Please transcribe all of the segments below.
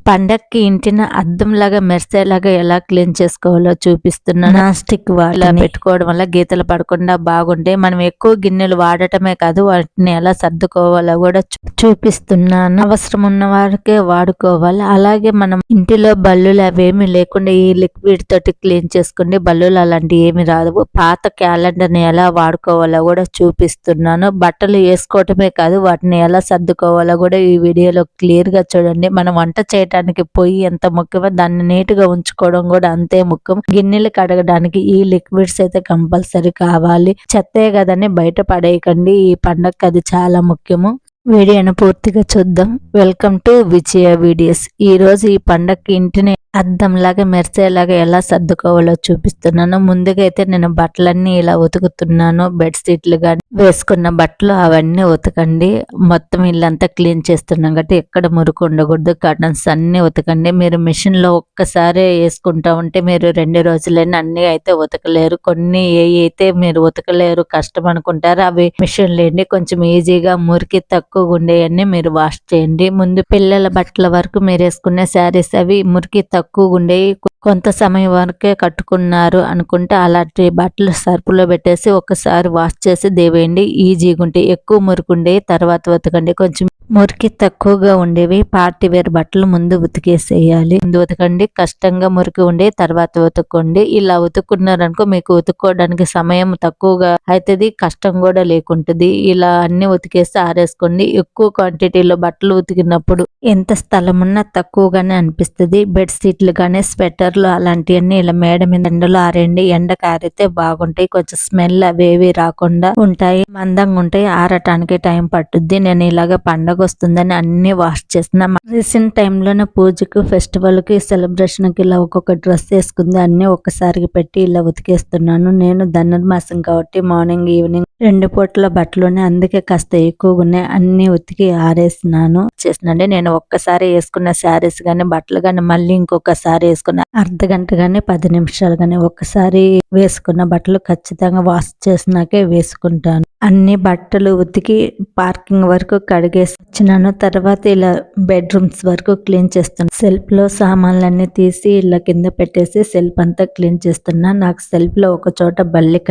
పండక్కి ఇంటిని అద్దంలాగా మెరిసేలాగా ఎలా క్లీన్ చేసుకోవాలో చూపిస్తున్నా. నాన్ స్టిక్ ఇలా పెట్టుకోవడం వల్ల గీతలు పడకుండా బాగుంటాయి. మనం ఎక్కువ గిన్నెలు వాడటమే కాదు, వాటిని ఎలా సర్దుకోవాలో కూడా చూపిస్తున్నాను. అవసరం ఉన్న వారికే వాడుకోవాలి. అలాగే మనం ఇంటిలో బల్లులు అవేమి లేకుండా ఈ లిక్విడ్ తోటి క్లీన్ చేసుకోండి. బల్లులు అలాంటివి ఏమి రాదు. పాత క్యాలెండర్ ని ఎలా వాడుకోవాలో కూడా చూపిస్తున్నాను. బట్టలు వేసుకోవటమే కాదు, వాటిని ఎలా సర్దుకోవాలో కూడా ఈ వీడియోలో క్లియర్ గా చూడండి. మనం వంట చేయడానికి పొయ్యి ఎంత ముఖ్యమో దాన్ని నీట్ గా ఉంచుకోవడం కూడా అంతే ముఖ్యం. గిన్నెలు కడగడానికి ఈ లిక్విడ్స్ అయితే కంపల్సరీ కావాలి. చెత్తే కదని బయట పడేయకండి. ఈ పండగకి అది చాలా ముఖ్యము. వీడియోను పూర్తిగా చూద్దాం. Welcome to Vijaya videos. ఈ రోజు ఈ పండగకి ఇంటిని అద్దంలాగా మెరిసేలాగా ఎలా సర్దుకోవాలో చూపిస్తున్నాను. ముందుగా అయితే నేను బట్టలన్నీ ఇలా ఉతుకుతున్నాను. బెడ్షీట్లు కానీ వేసుకున్న బట్టలు అవన్నీ ఉతకండి. మొత్తం ఇల్లంతా క్లీన్ చేస్తున్నాం కాబట్టి ఎక్కడ మురికి ఉండకూడదు. కర్టన్స్ అన్ని ఉతకండి. మీరు మిషన్ లో ఒక్కసారి వేసుకుంటా ఉంటే మీరు 2 రోజులైనా అన్ని అయితే ఉతకలేరు. కొన్ని అయితే మీరు ఉతకలేరు, కష్టం అనుకుంటారు. అవి మిషన్ లేండి. కొంచెం ఈజీగా మురికి తక్కువ ఉండేవన్నీ మీరు వాష్ చేయండి. ముందు పిల్లల బట్టల వరకు మీరు వేసుకునే శారీస్ అవి మురికి తక్కువ ఉండేవి, కొంత సమయం వరకే కట్టుకున్నారు అనుకుంటే అలాంటి బట్టలు సర్పులో పెట్టేసి ఒకసారి వాష్ చేసి దేవేయండి. ఈజీగా ఉంటాయి. ఎక్కువ మురికి ఉండేవి తర్వాత ఉతకండి. కొంచెం మురికి తక్కువగా ఉండేవి పార్టీ వేర్ బట్టలు ముందు ఉతికేసేయాలి. ముందు ఉతకండి. కష్టంగా మురికి ఉండే తర్వాత ఉతుక్కోండి. ఇలా ఉతుక్కున్నారనుకో మీకు ఉతుక్కోవడానికి సమయం తక్కువగా అవుతుంది, కష్టం కూడా లేకుంటుంది. ఇలా అన్ని ఉతికేసి ఆరేసుకోండి. ఎక్కువ క్వాంటిటీలో బట్టలు ఉతికినప్పుడు ఎంత స్థలం ఉన్నా తక్కువగానే అనిపిస్తుంది. బెడ్షీట్లు కానీ స్వెటర్లు అలాంటివన్నీ ఇలా మేడ మీద ఎండలో ఆరేయండి. ఎండకు ఆరితే బాగుంటాయి. కొంచెం స్మెల్ అవేవి రాకుండా ఉంటాయి, మందంగా ఉంటాయి. ఆరటానికి టైం పట్టుద్ది. నేను ఇలాగ పండగ వస్తుందని అన్ని వాష్ చేస్తున్నా. రీసెంట్ టైంలోనే పూజకు, ఫెస్టివల్ కి, సెలబ్రేషన్ కి ఇలా ఒక్కొక్క డ్రెస్ వేసుకుంది అన్ని ఒక్కసారికి పెట్టి ఇలా ఉతికేస్తున్నాను. నేను ధనుర్మాసం కాబట్టి మార్నింగ్ ఈవినింగ్ 2 పూటల బట్టలునే, అందుకే కాస్త ఎక్కువగా ఉన్నాయి. అన్ని ఉతికి ఆరేసినాను చేసినండి. నేను ఒక్కసారి వేసుకున్న శారీస్ గానీ బట్టలు గానీ మళ్ళీ ఇంకొకసారి వేసుకున్న అర్ధగంట గానీ 10 నిమిషాలు గానీ ఒక్కసారి వేసుకున్న బట్టలు ఖచ్చితంగా వాష్ చేసినాకే వేసుకుంటాను. అన్ని బట్టలు ఉతికి పార్కింగ్ వరకు కడిగేసి వచ్చినాను. తర్వాత ఇలా బెడ్రూమ్స్ వరకు క్లీన్ చేస్తున్నాను. సెల్ఫ్ లో సామాన్లన్నీ తీసి ఇలా కింద పెట్టేసి సెల్ఫ్ అంతా క్లీన్ చేస్తున్నా. నాకు సెల్ఫ్ లో ఒక చోట బల్లి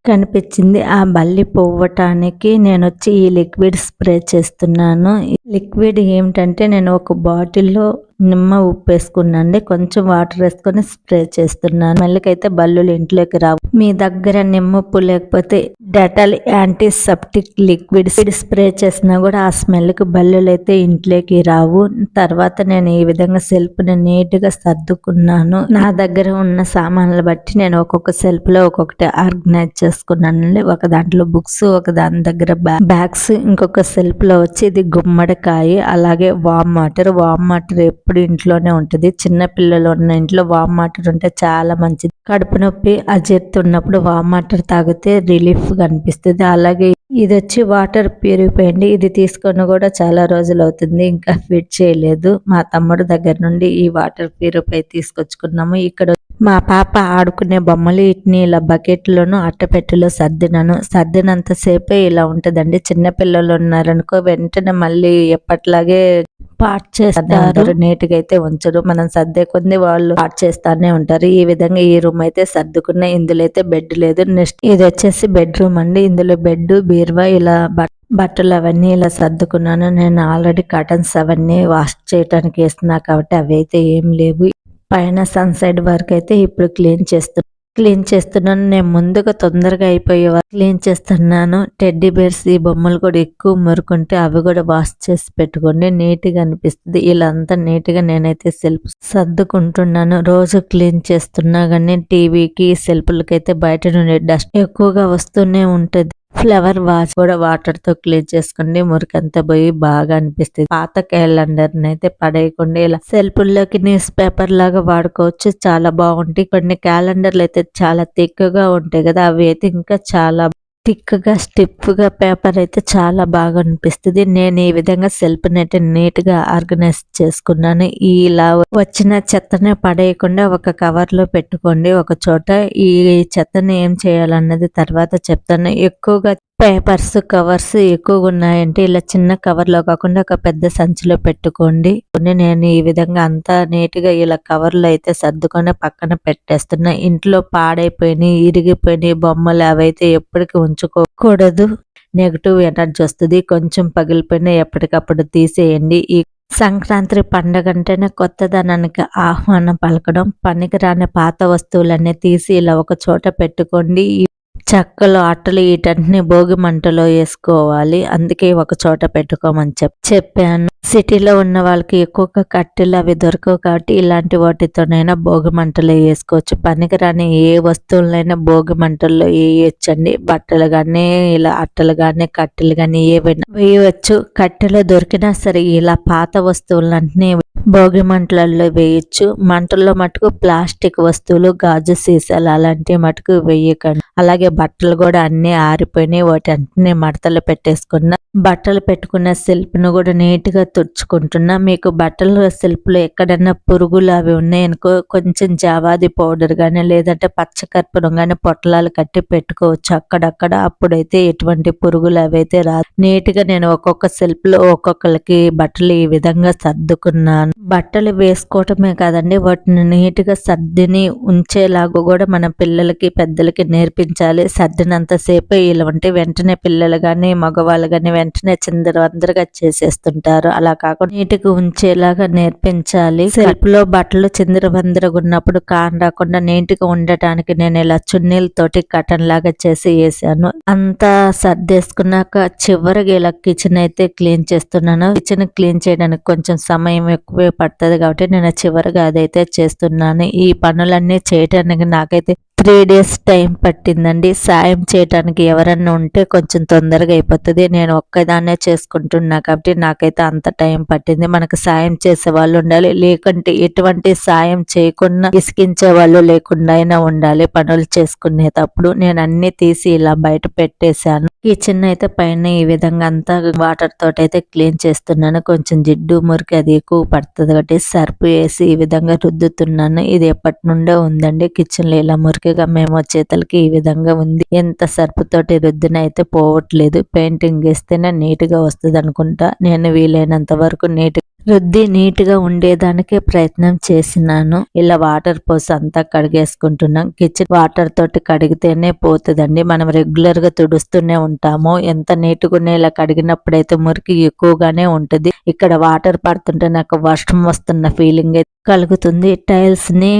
కనిపించింది. ఆ బల్లి పోవటానికి నేను వచ్చి ఈ లిక్విడ్ స్ప్రే చేస్తున్నాను. లిక్విడ్ ఏమిటంటే నేను ఒక బాటిల్లో నిమ్మ ఉప్పు వేసుకున్నాండి. కొంచెం వాటర్ వేసుకొని స్ప్రే చేస్తున్నాను. మళ్ళీకైతే బల్లులు ఇంట్లోకి రావు. మీ దగ్గర నిమ్మ ఉప్పు లేకపోతే డెటాల్ యాంటీసెప్టిక్ లిక్విడ్ స్ప్రే చేసినా కూడా ఆ స్మెల్ కి బల్లులు అయితే ఇంట్లోకి రావు. తర్వాత నేను ఈ విధంగా సెల్ఫ్ ని నీట్ గా సర్దుకున్నాను. నా దగ్గర ఉన్న సామాన్లు బట్టి నేను ఒక్కొక్క సెల్ఫ్ లో ఒక్కొక్కటి ఆర్గనైజ్ చేసుకున్నానండి. ఒక దాంట్లో బుక్స్, ఒక దాని దగ్గర బ్యాగ్స్, ఇంకొక సెల్ఫ్ లో వచ్చి ఇది గుమ్మడికాయ, అలాగే వామ్ వాటర్ ఎప్పుడు ఇంట్లోనే ఉంటది. చిన్న పిల్లలు ఉన్న ఇంట్లో వామ్ వాటర్ ఉంటే చాలా మంచిది. కడుపు నొప్పి, అజీర్తి ఉన్నప్పుడు వామ్ వాటర్ తాగితే రిలీఫ్ గా అనిపిస్తుంది. అలాగే ఇది వచ్చి వాటర్ ప్యూరిఫై అండి. ఇది తీసుకొని కూడా చాలా రోజులు అవుతుంది, ఇంకా ఫిట్ చేయలేదు. మా తమ్ముడు దగ్గర నుండి ఈ వాటర్ ప్యూరిఫై తీసుకొచ్చుకున్నాము. ఇక్కడ మా పాప ఆడుకునే బొమ్మలు వీటిని ఇలా బకెట్లోను అట్టపెట్టెలో సర్దినంత సేపే ఇలా ఉంటదండి. చిన్న పిల్లలు ఉన్నారనుకో వెంటనే మళ్ళీ ఎప్పట్లాగే పాట్ చేస్తారు, నీట్ గా అయితే ఉంచరు. మనం సర్దే కొద్ది వాళ్ళు పాట్ చేస్తానే ఉంటారు. ఈ విధంగా ఈ రూమ్ అయితే సర్దుకున్న. ఇందులో అయితే బెడ్ లేదు. నెక్స్ట్ ఇది వచ్చేసి బెడ్రూమ్ అండి. ఇందులో బెడ్, బీరువా, ఇలా బట్టలు అవన్నీ ఇలా సర్దుకున్నాను. నేను ఆల్రెడీ కర్టన్స్ అవన్నీ వాష్ చేయడానికి వేస్తున్నా కాబట్టి అవి అయితే ఏం లేవు. పైన సన్ సైడ్ వరకు అయితే ఇప్పుడు క్లీన్ చేస్తున్నాను. నేను ముందుగా తొందరగా అయిపోయే క్లీన్ చేస్తున్నాను. టెడ్డీ బేర్స్ ఈ బొమ్మలు కూడా ఎక్కువ మురుకుంటే అవి కూడా వాష్ చేసి పెట్టుకోండి, నీట్ గా అనిపిస్తుంది. ఇలా అంతా నీట్ గా నేనైతే సెల్ఫ్ సర్దుకుంటున్నాను. రోజు క్లీన్ చేస్తున్నా కానీ టీవీకి, సెల్ఫ్లకి అయితే బయట నుండి డస్ట్ ఎక్కువగా వస్తూనే ఉంటది. ఫ్లవర్ వాజ్ కూడా వాటర్ తో క్లీన్ చేసుకోండి, మురికంతా పోయి బాగా అనిపిస్తుంది. పాత క్యాలెండర్ అయితే పడేయకుండా ఇలా సెల్ఫ్ల్లోకి న్యూస్ పేపర్ లాగా వాడుకోవచ్చు, చాలా బాగుంటాయి. కొన్ని క్యాలెండర్లు అయితే చాలా థిక్గా ఉంటాయి కదా, అవి అయితే ఇంకా చాలా థిక్గా స్టిఫ్గా పేపర్ అయితే చాలా బాగా అనిపిస్తుంది. నేను ఈ విధంగా సెల్ఫ్ అయితే నీట్ గా ఆర్గనైజ్ చేసుకున్నాను. ఇలా వచ్చిన చెత్తని పడేయకుండా ఒక కవర్ లో పెట్టుకోండి ఒక చోట. ఈ చెత్తని ఏం చేయాలన్నది తర్వాత చెప్తాను. ఎక్కువగా పేపర్స్ కవర్స్ ఎక్కువగా ఉన్నాయంటే ఇలా చిన్న కవర్లో కాకుండా ఒక పెద్ద సంచిలో పెట్టుకోండి. నేను ఈ విధంగా అంతా నీట్గా ఇలా కవర్లో అయితే సర్దుకొని పక్కన పెట్టేస్తున్నా. ఇంట్లో పాడైపోయినాయి ఇరిగిపోయినాయి బొమ్మలు అవైతే ఎప్పటికీ ఉంచుకోకూడదు. నెగిటివ్ ఎనర్జీ వస్తుంది. కొంచెం పగిలిపోయినా ఎప్పటికప్పుడు తీసేయండి. ఈ సంక్రాంతి పండగ అంటేనే కొత్తదనానికి ఆహ్వానం పలకడం. పనికిరాని పాత వస్తువులన్నీ తీసి ఇలా ఒక చోట పెట్టుకోండి. చెక్కలు అట్టలు వీటన్నిటిని భోగి మంటలో వేసుకోవాలి. అందుకే ఒక చోట పెట్టుకోమని చెప్పాను. సిటీలో ఉన్న వాళ్ళకి ఎక్కువగా కట్టెలు అవి దొరకవు కాబట్టి ఇలాంటి వాటితోనైనా భోగి మంటలో వేసుకోవచ్చు. పనికిరాని ఏ వస్తువులైనా భోగి మంటల్లో వేయొచ్చండి. బట్టలు కానీ ఇలా అట్టలు కానీ కట్టెలు కానీ ఏవైనా వేయవచ్చు. కట్టెలు దొరికినా సరే ఇలా పాత వస్తువులన్నీ భోగి మంటలలో వేయచ్చు. మంటల్లో మటుకు ప్లాస్టిక్ వస్తువులు గాజు సీసాలు అలాంటివి మటుకు వేయకండి. అలాగే బట్టలు కూడా అన్ని ఆరిపోయినాయి. వాటి అన్ని మడతలు పెట్టేసుకున్న బట్టలు పెట్టుకున్న సెల్ఫ్ ను కూడా నీట్ గా తుడుచుకుంటున్నా. మీకు బట్టల సెల్ఫ్ లో ఎక్కడన్నా పురుగులు అవి ఉన్నాయనుకో కొంచెం జావాది పౌడర్ గానీ లేదంటే పచ్చకర్పూరం గానీ పొట్లాలు కట్టి పెట్టుకోవచ్చు అక్కడక్కడ. అప్పుడైతే ఎటువంటి పురుగులు అవైతే రాదు. నీట్ గా నేను ఒక్కొక్క సెల్ఫ్ లో ఒక్కొక్కరికి బట్టలు ఈ విధంగా సర్దుకున్నాను. బట్టలు వేసుకోవటమే కాదండి వాటిని నీట్ గా సర్దిని ఉంచేలాగా కూడా మన పిల్లలకి పెద్దలకి నేర్పించాలి. సర్దినంతసేపే ఇలా ఉంటే వెంటనే పిల్లలు గాని మగవాళ్ళు గాని వెంటనే చిందరవందరగా చేసేస్తుంటారు. అలా కాకుండా నీటికి ఉంచేలాగా నేర్పించాలి. సెల్ఫ్ లో బట్టలు చిందరవందరగా ఉన్నప్పుడు కాన్ రాకుండా నీట్గా ఉండటానికి నేను ఇలా చున్నీలతోటి కటన్ లాగా చేసి వేసాను. అంతా సర్దేసుకున్నాక చివరిగా ఇలా కిచెన్ అయితే క్లీన్ చేస్తున్నాను. కిచెన్ క్లీన్ చేయడానికి కొంచెం సమయం ఎక్కువే పడుతుంది కాబట్టి నేను చివరిగా అదైతే చేస్తున్నాను. ఈ పనులన్నీ చేయటానికి నాకైతే 3 days టైం పట్టిందండి. సాయం చేయటానికి ఎవరన్నా ఉంటే కొంచెం తొందరగా అయిపోతుంది. నేను ఒక్కదాన్నే చేసుకుంటున్నా కాబట్టి నాకైతే అంత టైం పట్టింది. మనకు సాయం చేసే వాళ్ళు ఉండాలి. లేకుంటే ఎటువంటి సాయం చేయకుండా ఇసికించే వాళ్ళు లేకుండా అయినా ఉండాలి పనులు చేసుకునేటప్పుడు. నేను అన్ని తీసి ఇలా బయట పెట్టేశాను. కిచెన్ అయితే పైన ఈ విధంగా అంతా వాటర్ తోటి అయితే క్లీన్ చేస్తున్నాను. కొంచెం జిడ్డు మురికి అది ఎక్కువ పడుతుంది కాబట్టి సర్పు వేసి ఈ విధంగా రుద్దుతున్నాను. ఇది ఎప్పటి నుండో ఉందండి కిచెన్ లో ఇలా మురికిగా మేము చేతులకి ఈ విధంగా ఉంది. ఎంత సర్పుతోటి రుద్దిన అయితే పోవట్లేదు. పెయింటింగ్ వేస్తేనే నీట్ గా వస్తుంది అనుకుంటా. నేను వీలైనంత వరకు రుద్ది నీట్ గా ఉండేదానికే ప్రయత్నం చేసినాను. ఇలా వాటర్ పోసి అంతా కడిగేసుకుంటున్నాం. కిచెన్ వాటర్ తోటి కడిగితేనే పోతుందండి. మనం రెగ్యులర్ గా తుడుస్తూనే ఉంటాము. ఎంత నీట్గా ఇలా కడిగినప్పుడైతే మురికి ఎక్కువగానే ఉంటుంది. ఇక్కడ వాటర్ పడుతుంటే నాకు వర్షం వస్తున్న ఫీలింగ్ అయితే కలుగుతుంది. టైల్స్ ని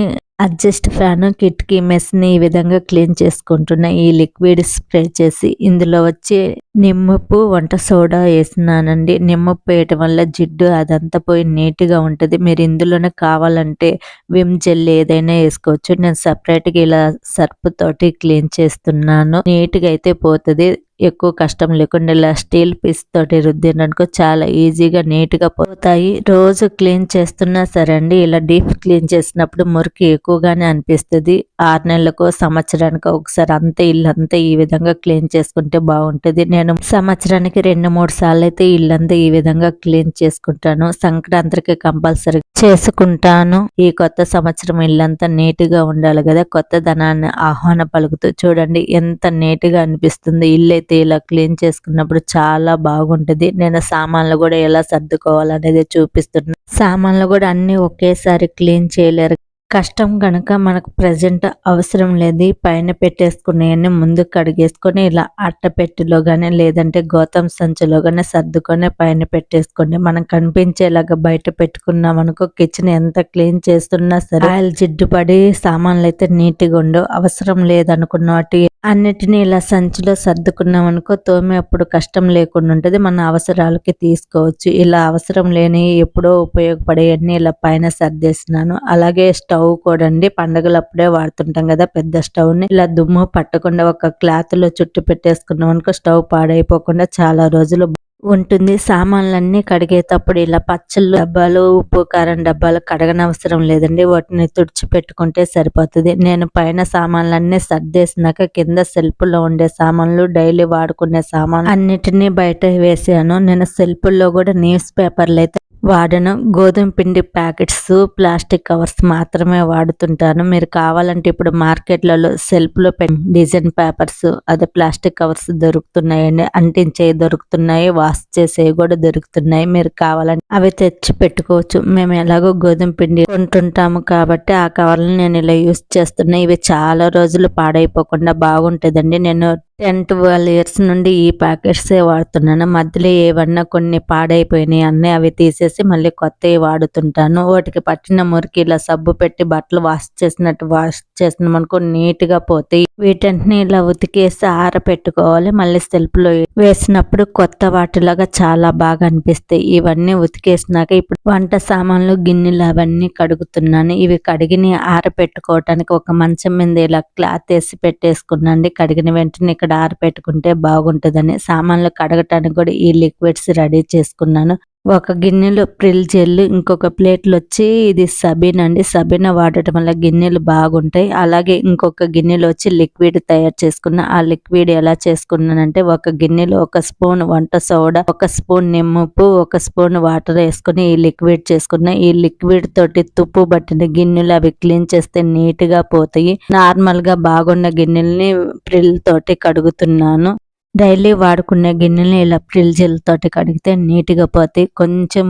అడ్జస్ట్ ఫ్యాన్ కిటికీ మెస్ ని ఈ విధంగా క్లీన్ చేసుకుంటున్నా. ఈ లిక్విడ్ స్ప్రే చేసి ఇందులో వచ్చి నిమ్మపు వంట సోడా వేసినానండి. నిమ్మపు వేయటం వల్ల జిడ్డు అదంతా పోయి నీట్గా ఉంటుంది. మీరు ఇందులోనే కావాలంటే విమ్ జెల్ ఏదైనా వేసుకోవచ్చు. నేను సపరేట్గా ఇలా సర్పు తోటి క్లీన్ చేస్తున్నాను. నీట్గా అయితే పోతుంది. ఎక్కువ కష్టం లేకుండా ఇలా స్టీల్ పీస్ తోటి రుద్దిననుకో చాలా ఈజీగా నీట్గా పోతాయి. రోజు క్లీన్ చేస్తున్నా సరే అండి ఇలా డీప్ క్లీన్ చేసినప్పుడు మురికి ఎక్కువగానే అనిపిస్తుంది. 6 నెలలకో సంవత్సరానికి ఒకసారి అంతా ఇల్లంతా ఈ విధంగా క్లీన్ చేసుకుంటే బాగుంటుంది. నేను సంవత్సరానికి 2-3 సార్లు అయితే ఇల్లంతా ఈ విధంగా క్లీన్ చేసుకుంటాను. సంక్రాంతికి కంపల్సరీ చేసుకుంటాను. ఈ కొత్త సంవత్సరం ఇల్లంతా నీట్గా ఉండాలి కదా. కొత్త ధనాన్ని ఆహ్వాన పలుకుతూ చూడండి ఎంత నీట్గా అనిపిస్తుంది. ఇల్లు అయితే ఇలా క్లీన్ చేసుకున్నప్పుడు చాలా బాగుంటుంది. నేను సామాన్లు కూడా ఎలా సర్దుకోవాలనేది చూపిస్తున్నాను. సామాన్లు కూడా అన్ని ఒకేసారి క్లీన్ చేయలేరు. కష్టం కనుక మనకు ప్రజెంట్ అవసరం లేదు. పైన పెట్టేసుకునేవన్నీ ముందు కడిగేసుకొని ఇలా అట్టపెట్టిలో కానీ లేదంటే గౌతమ్ సంచిలో కానీ సర్దుకొని పైన పెట్టేసుకోండి. మనం కనిపించేలాగా బయట పెట్టుకున్నాం అనుకో కిచెన్ ఎంత క్లీన్ చేస్తున్నా సరే ఆయిల్ జిడ్డు పడి సామాన్లు అయితే నీట్గా ఉండవు. అవసరం లేదనుకున్న వాటి అన్నిటినీ ఇలా సంచిలో సర్దుకున్నాం అనుకో తోమే అప్పుడు కష్టం లేకుండా ఉంటుంది. మన అవసరాలకి తీసుకోవచ్చు. ఇలా అవసరం లేని ఎప్పుడో ఉపయోగపడేవన్నీ ఇలా పైన సర్దేసినాను. అలాగే స్టవ్ కూడా అండి పండగలప్పుడే వాడుతుంటాం కదా పెద్ద స్టవ్ ని ఇలా దుమ్ము పట్టకుండా ఒక క్లాత్ లో చుట్టు పెట్టేసుకున్నాం అనుకో స్టవ్ పాడైపోకుండా చాలా రోజులు ఉంటుంది. సామాన్లన్నీ కడిగేటప్పుడు ఇలా పచ్చళ్ళు డబ్బాలు ఉప్పు కారం డబ్బాలు కడగనవసరం లేదండి. వాటిని తుడిచి పెట్టుకుంటే సరిపోతుంది. నేను పైన సామాన్లన్నీ సర్దేసినాక కింద సెల్ఫ్ లో ఉండే సామాన్లు డైలీ వాడుకునే సామాన్లు అన్నిటినీ బయట వేసాను. నేను సెల్ఫ్ లో కూడా న్యూస్ పేపర్లు అయితే వాడను. గోధుమ పిండి ప్యాకెట్స్, ప్లాస్టిక్ కవర్స్ మాత్రమే వాడుతుంటాను. మీరు కావాలంటే ఇప్పుడు మార్కెట్లలో సెల్ఫ్లో డిజైన్ పేపర్స్ అదే ప్లాస్టిక్ కవర్స్ దొరుకుతున్నాయండి. అంటించేవి దొరుకుతున్నాయి, వాష్ చేసేవి కూడా దొరుకుతున్నాయి. మీరు కావాలంటే అవి తెచ్చి పెట్టుకోవచ్చు. మేము ఎలాగో గోధుమ పిండి కొంటుంటాము కాబట్టి ఆ కవర్లను నేను ఇలా యూస్ చేస్తున్నా. ఇవి చాలా రోజులు పాడైపోకుండా బాగుంటుందండి. నేను 10-12 ఇయర్స్ నుండి ఈ ప్యాకెట్సే వాడుతున్నాను. మధ్యలో ఏవన్నా కొన్ని పాడైపోయినాయి అన్నీ అవి తీసేసి మళ్ళీ కొత్తవి వాడుతుంటాను. వాటికి పట్టిన మురికి ఇలా సబ్బు పెట్టి బట్టలు వాష్ చేసినట్టు వాష్ చేసినామనుకో నీట్గా పోతాయి. వీటన్నిటిని ఇలా ఉతికేసి ఆరబెట్టుకోవాలి. మళ్ళీ సెల్ఫ్లో వేసినప్పుడు కొత్త వాటిలాగా చాలా బాగా అనిపిస్తాయి. ఇవన్నీ ఉతికేసినాక ఇప్పుడు వంట సామాన్లు, గిన్నెలు అవన్నీ కడుగుతున్నాను. ఇవి కడిగిని ఆరబెట్టుకోవటానికి ఒక మంచం మీద ఇలా క్లాత్ వేసి పెట్టేసుకున్నాండి. కడిగిన వెంటనే ఇక్కడ ఆరబెట్టుకుంటే బాగుంటుందని సామాన్లు కడగటానికి కూడా ఈ లిక్విడ్స్ రెడీ చేసుకున్నాను. ఒక గిన్నెలో ప్రిల్ జెల్, ఇంకొక ప్లేట్లు వచ్చి ఇది సబీనా అండి. సబీనా వాడటం వల్ల గిన్నెలు బాగుంటాయి. అలాగే ఇంకొక గిన్నెలో వచ్చి లిక్విడ్ తయారు చేసుకున్న. ఆ లిక్విడ్ ఎలా చేసుకున్నానంటే ఒక గిన్నెలో 1 స్పూన్ వంట సోడా, 1 స్పూన్ నిమ్మప్పు, 1 స్పూన్ వాటర్ వేసుకుని ఈ లిక్విడ్ చేసుకున్న. ఈ లిక్విడ్ తోటి తుప్పు పట్టిన గిన్నెలు అవి క్లీన్ చేస్తే నీట్ గా పోతాయి. నార్మల్ గా బాగున్న గిన్నెల్ని ప్రిల్ తోటి కడుగుతున్నాను. డైలీ వాడుకునే గిన్నెల్ని ఇలా ప్రిల్ జెల్ తోటి కడిగితే నీట్గా పోతాయి. కొంచెం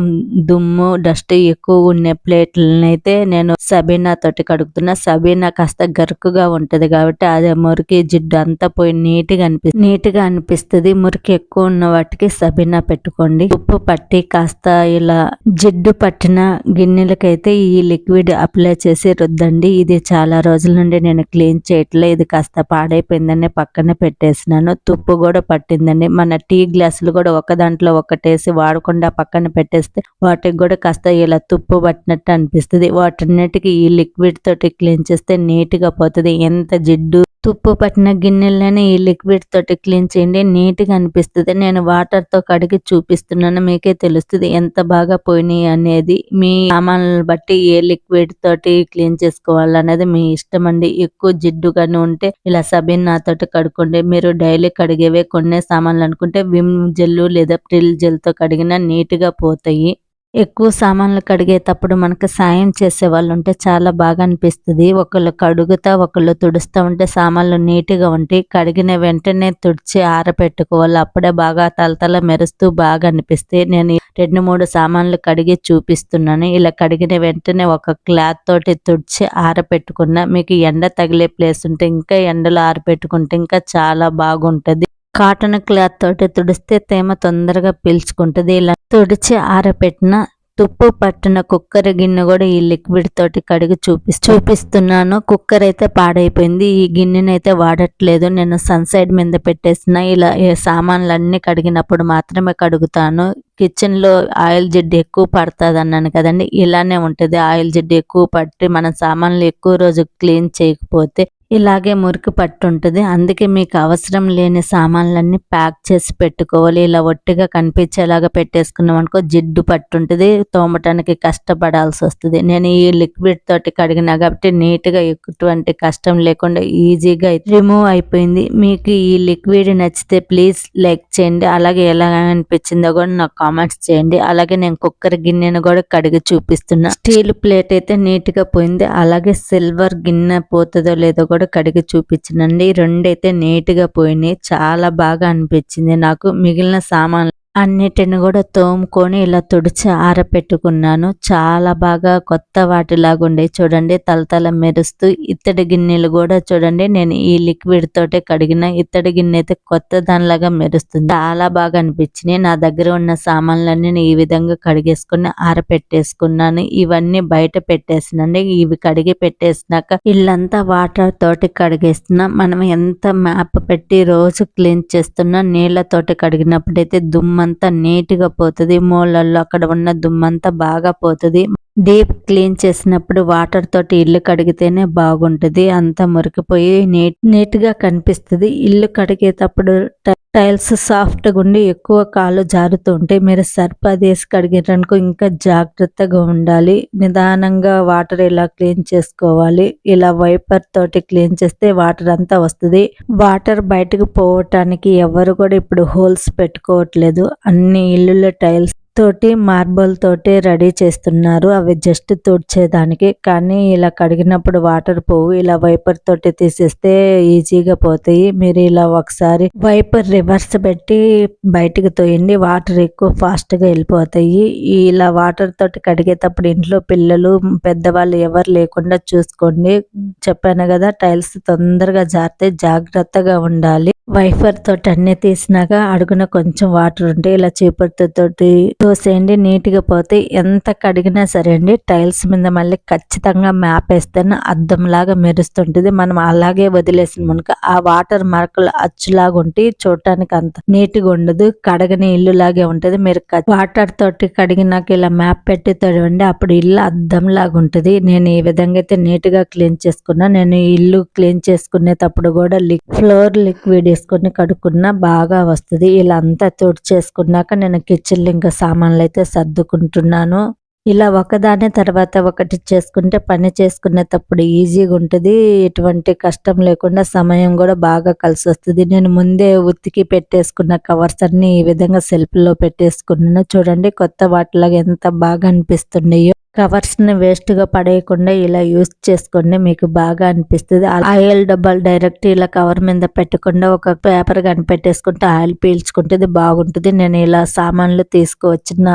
దుమ్ము డస్ట్ ఎక్కువ ఉన్న ప్లేట్లని అయితే నేను సబీనా తోటి కడుగుతున్నా. సబీనా కాస్త గరుకుగా ఉంటది కాబట్టి అదే మురికి జిడ్డు అంతా పోయి నీట్గా అనిపిస్తుంది. మురికి ఎక్కువ ఉన్న వాటికి సబీనా పెట్టుకోండి. ఉప్పు పట్టి కాస్త ఇలా జిడ్డు పట్టిన గిన్నెలకైతే ఈ లిక్విడ్ అప్లై చేసి రుద్దండి. ఇది చాలా రోజుల నుండి నేను క్లీన్ చేయట్లే. ఇది కాస్త పాడైపోయిందని పక్కన పెట్టేసినాను. తుప్పు కూడా పట్టిందండి. మన టీ గ్లాసులు కూడా ఒక దాంట్లో ఒకటేసి వాడకుండా పక్కన పెట్టేస్తే వాటికి కూడా కాస్త ఇలా తుప్పు పట్టినట్టు అనిపిస్తుంది. వాటన్నిటికీ ఈ లిక్విడ్ తోటి క్లీన్ చేస్తే నీట్గా పోతుంది. ఎంత జిడ్డు తుప్పు పట్టిన గిన్నెలని ఈ లిక్విడ్ తోటి క్లీన్ చేయండి, నీట్గా అనిపిస్తుంది. నేను వాటర్తో కడిగి చూపిస్తున్నాను, మీకే తెలుస్తుంది ఎంత బాగా పోయినాయి అనేది. మీ సామాన్లను బట్టి ఏ లిక్విడ్ తోటి క్లీన్ చేసుకోవాలనేది మీ ఇష్టం అండి. ఎక్కువ జిడ్డుగానే ఉంటే ఇలా సబీనా తోటి కడుక్కోండి. మీరు డైలీ కడిగేవే కొన్నే సామాన్లు అనుకుంటే విమ్ జెల్ లేదా ప్రిల్ జెల్తో కడిగినా నీట్గా పోతాయి. ఎక్కువ సామాన్లు కడిగేటప్పుడు మనకు సాయం చేసే వాళ్ళు ఉంటే చాలా బాగా అనిపిస్తుంది. ఒకళ్ళు కడుగుతా ఒకళ్ళు తుడుస్తూ ఉంటే సామాన్లు నీట్గా ఉంటాయి. కడిగిన వెంటనే తుడిచి ఆరబెట్టుకోవాలి. అప్పుడే బాగా తలతల మెరుస్తూ బాగా అనిపిస్తాయి. నేను 2-3 సామాన్లు కడిగి చూపిస్తున్నాను. ఇలా కడిగిన వెంటనే ఒక క్లాత్ తోటి తుడిచి ఆరబెట్టుకున్నా. మీకు ఎండ తగిలే ప్లేస్ ఉంటే ఇంకా ఎండలో ఆరబెట్టుకుంటే ఇంకా చాలా బాగుంటుంది. కాటన్ క్లాత్ తోటి తుడిస్తే తేమ తొందరగా పీల్చుకుంటుంది. ఇలా తుడిచి ఆరబెట్టిన తుప్పు పట్టిన కుక్కర్ గిన్నె కూడా ఈ లిక్విడ్ తోటి కడిగి చూపిస్తున్నాను. కుక్కర్ అయితే పాడైపోయింది. ఈ గిన్నెనైతే వాడట్లేదు. నేను సన్ సైడ్ మీద పెట్టేసిన. ఇలా సామాన్లన్నీ కడిగినప్పుడు మాత్రమే కడుగుతాను. కిచెన్ లో ఆయిల్ జిడ్డు ఎక్కువ పడుతుంది అన్నాను కదండి, ఇలానే ఉంటుంది. ఆయిల్ జిడ్డు ఎక్కువ పట్టి మన సామాన్లు ఎక్కువ రోజు క్లీన్ చేయకపోతే ఇలాగే మురికి పట్టుంటుంది. అందుకే మీకు అవసరం లేని సామాన్లన్నీ ప్యాక్ చేసి పెట్టుకోవాలి. ఇలా ఒట్టిగా కనిపించేలాగా పెట్టేసుకున్నాం అనుకో జిడ్డు పట్టుంటుంది, తోమటానికి కష్టపడాల్సి వస్తుంది. నేను ఈ లిక్విడ్ తోటి కడిగినా కాబట్టి నీట్గా ఎటువంటి కష్టం లేకుండా ఈజీగా రిమూవ్ అయిపోయింది. మీకు ఈ లిక్విడ్ నచ్చితే ప్లీజ్ లైక్ చేయండి. అలాగే ఎలా అనిపించిందో కూడా నాకు కామెంట్స్ చేయండి. అలాగే నేను కుక్కర్ గిన్నెను కూడా కడిగి చూపిస్తున్నా. స్టీల్ ప్లేట్ అయితే నీట్గా పోయింది. అలాగే సిల్వర్ గిన్నె పోతుందో లేదో కూడా కడిగి చూపించనండి. రెండైతే నీట్గా పోయినాయి. చాలా బాగా అనిపించింది నాకు. మిగిలిన సామాన్లు అన్నిటిని కూడా తోముకొని ఇలా తుడిచి ఆరబెట్టుకున్నాను. చాలా బాగా కొత్త వాటిలాగా ఉండే చూడండి, తలతల మెరుస్తూ. ఇత్తడి గిన్నెలు కూడా చూడండి, నేను ఈ లిక్విడ్ తోటే కడిగిన. ఇత్తడి గిన్నె అయితే కొత్త దానిలాగా మెరుస్తుంది. చాలా బాగా అనిపించినాయి. నా దగ్గర ఉన్న సామాన్లన్నీ నేను ఈ విధంగా కడిగేసుకుని ఆరబెట్టేసుకున్నాను. ఇవన్నీ బయట పెట్టేసినండి. ఇవి కడిగి పెట్టేసినాక ఇల్లంతా వాటర్ తోటి కడిగేస్తున్నా. మనం ఎంత మ్యాప్ పెట్టి రోజు క్లీన్ చేస్తున్నా నీళ్ళతోటి కడిగినప్పుడైతే దుమ్మంతా నీట్గా పోతుంది. మూలల్లో అక్కడ ఉన్న దుమ్మంతా బాగా పోతుంది. డీప్ క్లీన్ చేసినప్పుడు వాటర్ తోటి ఇల్లు కడిగితేనే బాగుంటుంది. అంతా మురికిపోయి నీట్గా కనిపిస్తుంది. ఇల్లు కడిగేటప్పుడు టైల్స్ సాఫ్ట్గా ఉండి ఎక్కువ కాళ్ళు జారుతూ ఉంటాయి. మీరు సర్ఫ్ అది వేసి కడిగేటనుకో ఇంకా జాగ్రత్తగా ఉండాలి. నిదానంగా వాటర్ ఇలా క్లీన్ చేసుకోవాలి. ఇలా వైపర్ తోటి క్లీన్ చేస్తే వాటర్ అంతా వస్తుంది. వాటర్ బయటకు పోవటానికి ఎవరు కూడా ఇప్పుడు హోల్స్ పెట్టుకోవట్లేదు. అన్ని ఇల్లుల టైల్స్ తోటి మార్బల్ తోటి రెడీ చేస్తున్నారు. అవి జస్ట్ తుడిచేదానికి. కానీ ఇలా కడిగినప్పుడు వాటర్ పోవు. ఇలా వైపర్ తోటి తీసేస్తే ఈజీగా పోతాయి. మీరు ఇలా ఒకసారి వైపర్ రివర్స్ పెట్టి బయటికి తోయండి. వాటర్ ఎక్కువ ఫాస్ట్ గా వెళ్ళిపోతాయి. ఇలా వాటర్ తోటి కడిగేటప్పుడు ఇంట్లో పిల్లలు పెద్దవాళ్ళు ఎవరు లేకుండా చూసుకోండి. చెప్పాను కదా, టైల్స్ తొందరగా జారుతాయి. జాగ్రత్తగా ఉండాలి. వైపర్ తోటి అన్ని తీసినాక అడుగున కొంచెం వాటర్ ఉంటే ఇలా చీపురుతో తోటి తోసేయండి. నీట్ గా పోతే ఎంత కడిగినా సరే అండి, టైల్స్ మీద మళ్ళీ ఖచ్చితంగా మ్యాప్ వేస్తేనే అద్దం లాగా మెరుస్తుంటది. మనం అలాగే వదిలేసిన మనకు ఆ వాటర్ మార్కులు అచ్చులాగా ఉంటే చూడటానికి అంత నీట్ గా ఉండదు. కడగని ఇల్లు లాగే ఉంటది. మీరు వాటర్ తోటి కడిగినాక ఇలా మ్యాప్ పెట్టి తొడవండి, అప్పుడు ఇల్లు అద్దం లాగా ఉంటది. నేను ఈ విధంగా అయితే నీట్ గా క్లీన్ చేసుకున్నా. నేను ఇల్లు క్లీన్ చేసుకునేటప్పుడు కూడా ఫ్లోర్ లిక్విడ్ వేసుకొని కడుక్కున్నా బాగా వస్తుంది. ఇలా అంతా తుడిచేసుకున్నాక నేను కిచెన్లో ఇంకా సామాన్లు అయితే సర్దుకుంటున్నాను. ఇలా ఒకదాని తర్వాత ఒకటి చేసుకుంటే పని చేసుకునేటప్పుడు ఈజీగా ఉంటుంది. ఎటువంటి కష్టం లేకుండా సమయం కూడా బాగా కలిసి వస్తుంది. నేను ముందే ఉతికి పెట్టేసుకున్న కవర్స్ అన్ని ఈ విధంగా సెల్ఫ్ లో పెట్టేసుకున్నాను. చూడండి కొత్త వాటిలాగా ఎంత బాగా అనిపిస్తున్నాయో. కవర్స్ ని వేస్ట్ గా పడేయకుండా ఇలా యూస్ చేసుకోండి, మీకు బాగా అనిపిస్తుంది. ఆయిల్ డబ్బాలు డైరెక్ట్ ఇలా కవర్ మీద పెట్టకుండా ఒక పేపర్ కనిపెట్టేసుకుంటే ఆయిల్ పీల్చుకుంటుంది, బాగుంటుంది. నేను ఇలా సామాన్లు తీసుకువచ్చిన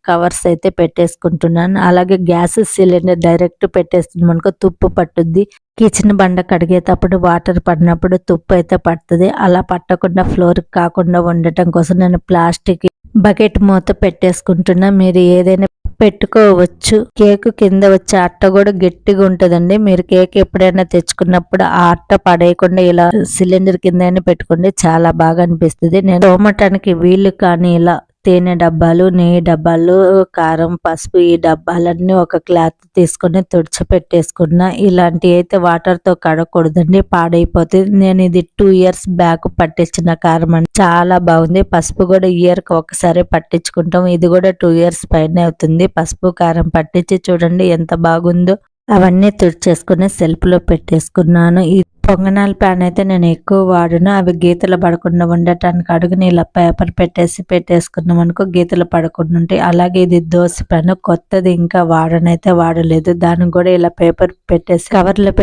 కవర్స్ అయితే పెట్టేసుకుంటున్నాను. అలాగే గ్యాస్ సిలిండర్ డైరెక్ట్ పెట్టేస్తుంది మనకు తుప్పు పట్టుద్ది. కిచెన్ బండ కడిగేటప్పుడు వాటర్ పడినప్పుడు తుప్పు అయితే పడుతుంది. అలా పట్టకుండా ఫ్లోర్ కాకుండా ఉండటం కోసం నేను ప్లాస్టిక్ బకెట్ మూత పెట్టేసుకుంటున్నా. మీరు ఏదైనా పెట్టుకోవచ్చు. కేక్ కింద వచ్చే అట్ట కూడా గట్టిగా ఉంటదండి. మీరు కేక్ ఎప్పుడైనా తెచ్చుకున్నప్పుడు ఆ అట్ట పడేయకుండా ఇలా సిలిండర్ కింద పెట్టుకోండి, చాలా బాగా అనిపిస్తుంది. నేను తోమటానికి వీలు కానీ ఇలా తేనె డబ్బాలు, నెయ్యి డబ్బాలు, కారం, పసుపు ఈ డబ్బాలన్నీ ఒక క్లాత్ తీసుకొని తుడిచిపెట్టేసుకున్నా. ఇలాంటి అయితే వాటర్ తో కడగకూడదండి, పాడైపోతుంది. నేను ఇది 2 years బ్యాక్ పట్టించిన కారం అండి, చాలా బాగుంది. పసుపు కూడా ఇయర్ కి ఒకసారి పట్టించుకుంటాం. ఇది కూడా 2 years పైన అవుతుంది పసుపు కారం పట్టించి. చూడండి ఎంత బాగుందో. అవన్నీ తుడిచేసుకుని సెల్ఫ్ లో పెట్టేసుకున్నాను. ఈ పొంగనాల ప్యాన్ అయితే నేను ఎక్కువ వాడను. అవి గీతలు పడకుండా ఉండటానికి అడుగుని ఇలా పేపర్ పెట్టేసుకున్నాం అనుకో గీతలు పడకుండా ఉంటాయి. అలాగే ఇది దోశ ప్యాన్ కొత్తది, ఇంకా వాడనైతే వాడలేదు. దానికి కూడా ఇలా పేపర్ పెట్టేసి కవర్లో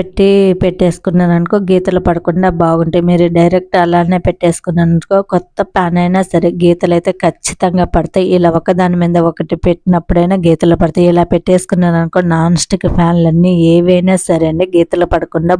పెట్టేసుకున్నాను అనుకో గీతలు పడకుండా బాగుంటాయి. మీరు డైరెక్ట్ అలానే పెట్టేసుకున్నాను అనుకో కొత్త ప్యాన్ అయినా సరే గీతలు అయితే ఖచ్చితంగా పడతాయి. ఇలా ఒకదాని మీద ఒకటి పెట్టినప్పుడైనా గీతలు పడతాయి. ఇలా పెట్టేసుకున్నాను అనుకో నాన్ స్టిక్ ఫ్యాన్లన్నీ ఏవైనా సరే అండి గీతలు పడకుండా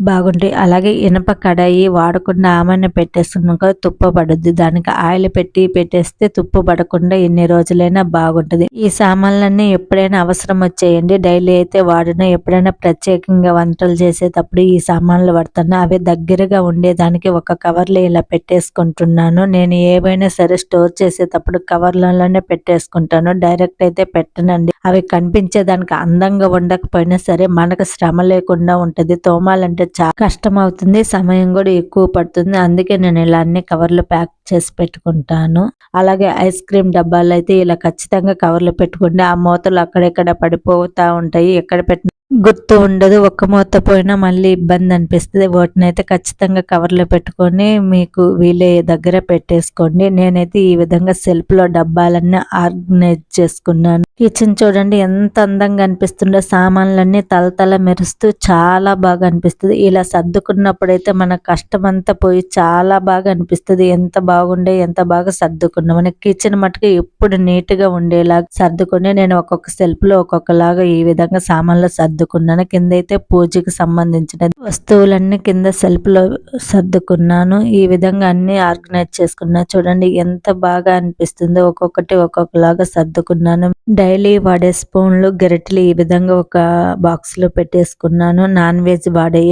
బాగుంటాయి. అలాగే ఇనప కడాయి వాడకుండా ఆమెను పెట్టేస్తున్నాక తుప్పు పడుద్ది. దానికి ఆయిల్ పెట్టేస్తే తుప్పు పడకుండా ఎన్ని రోజులైనా బాగుంటది. ఈ సామాన్లన్నీ ఎప్పుడైనా అవసరం వచ్చేయండి, డైలీ అయితే వాడిన. ఎప్పుడైనా ప్రత్యేకంగా వంటలు చేసేటప్పుడు ఈ సామాన్లు వాడుతాను. అవి దగ్గరగా ఉండేదానికి ఒక కవర్లో ఇలా పెట్టేసుకుంటున్నాను. నేను ఏవైనా సరే స్టోర్ చేసేటప్పుడు కవర్లలోనే పెట్టేసుకుంటాను, డైరెక్ట్ అయితే పెట్టనండి. అవి కనిపించేదానికి అందంగా ఉండకపోయినా సరే మనకు శ్రమ లేకుండా ఉంటది. తోమాలంటే చాలా కష్టం అవుతుంది, సమయం కూడా ఎక్కువ పడుతుంది. అందుకే నేను ఇలా అన్ని కవర్లు ప్యాక్ చేసి పెట్టుకుంటాను. అలాగే ఐస్ క్రీమ్ డబ్బాలు అయితే ఇలా ఖచ్చితంగా కవర్లు పెట్టుకుంటే ఆ మూతలు అక్కడెక్కడ పడిపోతా ఉంటాయి. ఎక్కడ పెట్టిన గుర్తు ఉండదు. ఒక్క మూత పోయినా మళ్ళీ ఇబ్బంది అనిపిస్తుంది. వాటిని అయితే ఖచ్చితంగా కవర్లో పెట్టుకొని మీకు వీలే దగ్గర పెట్టేసుకోండి. నేనైతే ఈ విధంగా సెల్ఫ్ లో డబ్బాలన్నీ ఆర్గనైజ్ చేసుకున్నాను. కిచెన్ చూడండి ఎంత అందంగా అనిపిస్తుందో, సామాన్లన్నీ తలతల మెరుస్తూ చాలా బాగా అనిపిస్తుంది. ఇలా సర్దుకున్నప్పుడైతే మన కష్టం అంతా పోయి చాలా బాగా అనిపిస్తుంది. ఎంత బాగా సర్దుకున్నాం. మన కిచెన్ మటుకు ఎప్పుడు నీట్ గా ఉండేలాగా సర్దుకుని నేను ఒక్కొక్క సెల్ఫ్ లో ఒక్కొక్కలాగా ఈ విధంగా సామాన్లు సర్దుకున్నాను. కింద అయితే పూజకి సంబంధించిన వస్తువులన్నీ కింద సెల్ఫ్ లో సర్దుకున్నాను. ఈ విధంగా అన్ని ఆర్గనైజ్ చేసుకున్నా. చూడండి ఎంత బాగా అనిపిస్తుందో. ఒక్కొక్కటి ఒక్కొక్కలాగా సర్దుకున్నాను. డైలీ వాడే స్పూన్లు, గరిటెలు ఈ విధంగా ఒక బాక్స్ లో పెట్టేసుకున్నాను. నాన్ వెజ్ వాడే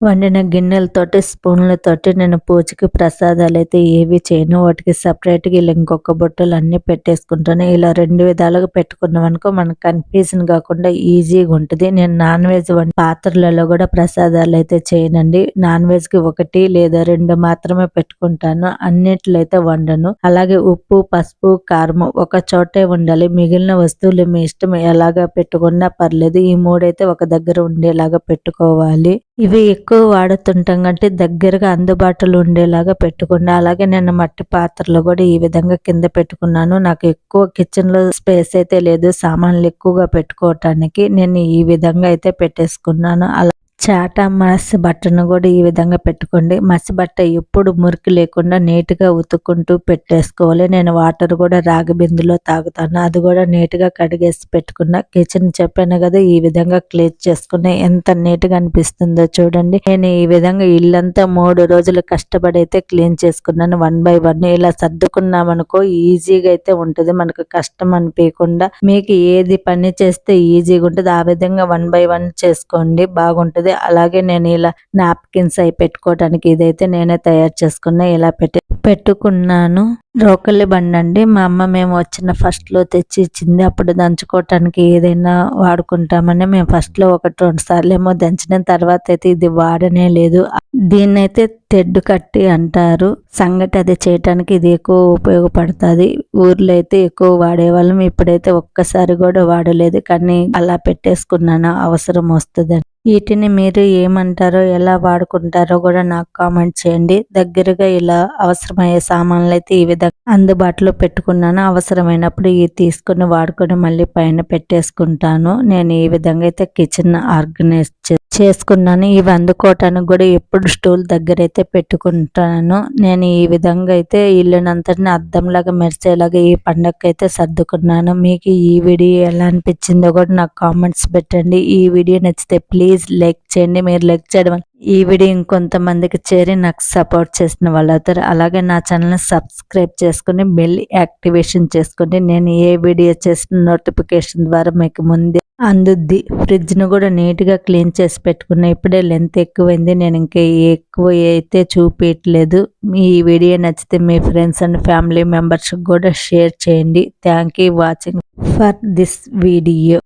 వండిన గిన్నెలతోటి స్పూన్లతోటి నేను పూజకి ప్రసాదాలు అయితే ఏవి చేయను. వాటికి సపరేట్గా ఇలా ఇంకొక బొట్టలు అన్నీ పెట్టేసుకుంటాను. ఇలా 2 విధాలుగా పెట్టుకున్నాం అనుకో మనకు కన్ఫ్యూజన్ కాకుండా ఈజీగా ఉంటుంది. నేను నాన్ వెజ్ పాత్రలలో కూడా ప్రసాదాలు అయితే చేయనండి. నాన్ వెజ్ కి 1 లేదా 2 మాత్రమే పెట్టుకుంటాను, అన్నిట్లో అయితే వండను. అలాగే ఉప్పు, పసుపు, కారం ఒక చోటే ఉండాలి. మిగిలిన వస్తువులు మీ ఇష్టం ఎలాగా పెట్టుకున్నా పర్లేదు. ఈ 3 అయితే ఒక దగ్గర ఉండేలాగా పెట్టుకోవాలి. ఇవి ఎక్కువ వాడుతుంటాం కాబట్టి దగ్గరగా అందుబాటులో ఉండేలాగా పెట్టుకోండి. అలాగే నేను మట్టి పాత్రలు కూడా ఈ విధంగా కింద పెట్టుకున్నాను. నాకు ఎక్కువ కిచెన్‌లో స్పేస్ అయితే లేదు సామాన్లు ఎక్కువగా పెట్టుకోవటానికి. నేను ఈ విధంగా అయితే పెట్టేసుకున్నాను. చాటా మసి బట్టను కూడా ఈ విధంగా పెట్టుకోండి. మసి బట్ట ఎప్పుడు మురికి లేకుండా నీట్‌గా ఉతుక్కుంటూ పెట్టేసుకోవాలి. నేను వాటర్ కూడా రాగి బిందెలో తాగుతాను. అది కూడా నీట్‌గా కడిగేసి పెట్టుకున్నా. కిచెన్ చెప్పాను కదా ఈ విధంగా క్లీన్ చేసుకుని ఎంత నీట్‌గా అనిపిస్తుందో చూడండి. నేను ఈ విధంగా ఇల్లంతా 3 రోజులు కష్టపడి అయితే క్లీన్ చేసుకున్నాను. 1 బై 1 ఇలా సర్దుకున్నామనుకో ఈజీగా అయితే ఉంటది. మనకు కష్టం అనిపియకుండా మీకు ఏది పని చేస్తే ఈజీగా ఉంటదో ఆ విధంగా 1 బై 1 చేసుకోండి బాగుంటది. అలాగే నేను ఇలా నాప్కిన్స్ అయి పెట్టుకోవడానికి ఇదైతే నేనే తయారు చేసుకున్నా. ఇలా పెట్టుకున్నాను. రోకలి బండండి. మా అమ్మ మేము వచ్చిన ఫస్ట్‌లో తెచ్చి ఇచ్చింది. అప్పుడు దంచుకోవటానికి ఏదైనా వాడుకుంటామని మేము ఫస్ట్‌లో 1, 2 సార్లేమో దంచిన తర్వాత అయితే ఇది వాడనే లేదు. దీన్నైతే తెడ్డు కట్టి అంటారు. సంగటి అది చేయటానికి ఇది ఎక్కువ ఉపయోగపడుతుంది. ఊర్లో అయితే ఎక్కువ వాడేవాళ్ళం. ఇప్పుడైతే ఒక్కసారి కూడా వాడలేదు. కానీ అలా పెట్టేసుకున్నాను అవసరం వస్తదని. వీటిని మీరు ఏమంటారో ఎలా వాడుకుంటారో కూడా నాకు కామెంట్ చేయండి. దగ్గరగా ఇలా అవసరమయ్యే సామాన్లు అయితే ఈ విధంగా అందుబాటులో పెట్టుకున్నాను. అవసరమైనప్పుడు ఇవి తీసుకుని వాడుకొని మళ్ళీ పైన పెట్టేసుకుంటాను. నేను ఈ విధంగా అయితే కిచెన్ ఆర్గనైజ్ చేసుకున్నాను. ఇవి అందుకోవటానికి కూడా ఎప్పుడు స్టూల్ దగ్గర అయితే పెట్టుకుంటాను. నేను ఈ విధంగా అయితే ఇల్లునంతటిని అద్దంలాగా మెరిసేలాగా ఈ పండగకి అయితే సర్దుకున్నాను. మీకు ఈ వీడియో ఎలా అనిపించిందో కూడా నాకు కామెంట్స్ పెట్టండి. ఈ వీడియో నచ్చితే ప్లీజ్ లైక్ చేయండి. మీరు లైక్ చేయడం వల్ల ఈ వీడియో ఇంకొంతమందికి చేరి నాకు సపోర్ట్ చేసిన వాళ్ళు అవుతారు. అలాగే నా ఛానల్ని సబ్స్క్రైబ్ చేసుకుని బెల్ యాక్టివేషన్ చేసుకోండి. నేను ఏ వీడియో చేసిన నోటిఫికేషన్ ద్వారా మీకు ముందే అందుద్ది. ఫ్రిడ్జ్ను కూడా నీట్గా క్లీన్ చేసి పెట్టుకున్నా. ఇప్పుడే లెంత్ ఎక్కువైంది. నేను ఇంకా ఎక్కువ అయితే చూపించట్లేదు. ఈ వీడియో నచ్చితే మీ ఫ్రెండ్స్ అండ్ ఫ్యామిలీ మెంబర్స్కి కూడా షేర్ చేయండి. Thank you watching for this video.